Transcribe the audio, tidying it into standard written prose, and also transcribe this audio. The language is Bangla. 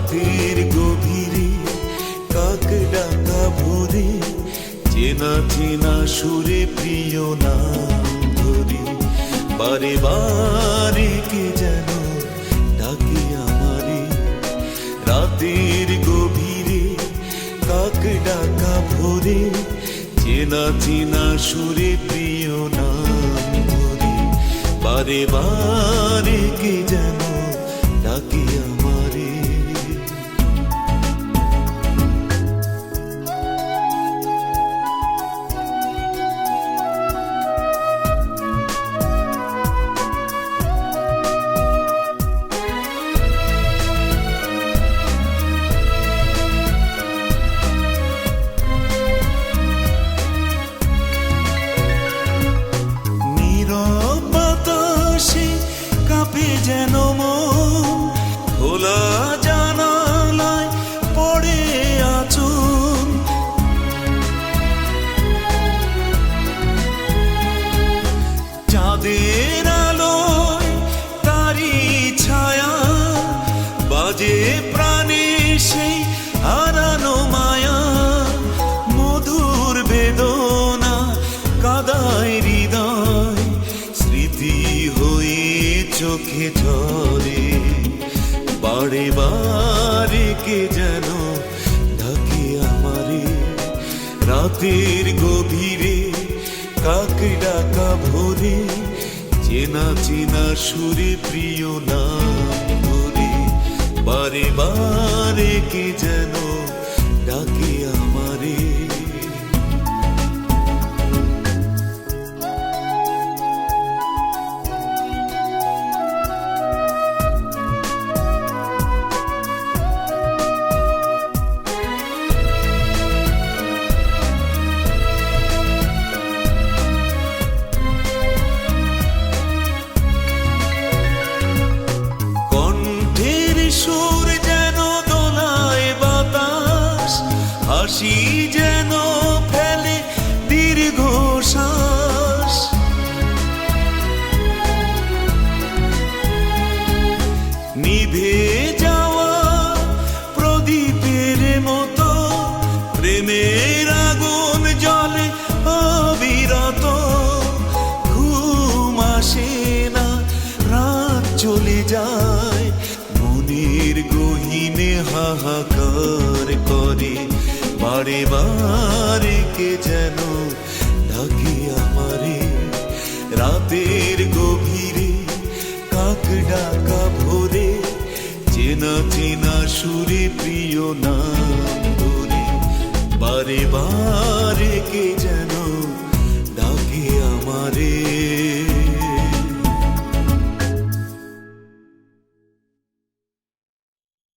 রাতের গভীরে কাক ডাকা ভোরে চেনা চেনা সুরে প্রিয় নাম ধরে বারে বারে কে যেন ডাকে আমারে। রাতের গভীরে কাক ডাকা ভোরে চেনা চেনা সুরে প্রিয় নাম ধরে বারে বারে কে যেন ডাকে আমারে। যেন খোলা জানালায় পড়ে আচুন, চাঁদের আলোয় তারি ছায়া বাজে প্রাণে সেই হারানো মায়া। মধুর বেদনা কাদায় হৃদয় স্মৃতি হয়ে চোখে ঝরে বারে বারে কে যেন ডাকে আমারে। রাতের গভীরে কাক ডাকা ভোরে চেনা চেনা সুরে প্রিয় নাম ধরে বারে বারে কে যেন ডাকে আমারে। সুর যেন দোলায় বাতাস, হাসি যেন ফেলে দীর্ঘশ্বাস। নিভে যাওয়া প্রদীপের মতো প্রেমের আগুন জ্বলে অবিরত। ঘুম আসে না, রাত চলে যায়, মনের গহীনে হাহাকার করে বারে বারে কে যেন ডাকে আমারে। রাতের গভীরে কাক ডাকা ভোরে চেনা চেনা সুরে প্রিয় নাম ধরে বারে বারে কে যেন ডাকে আমারে।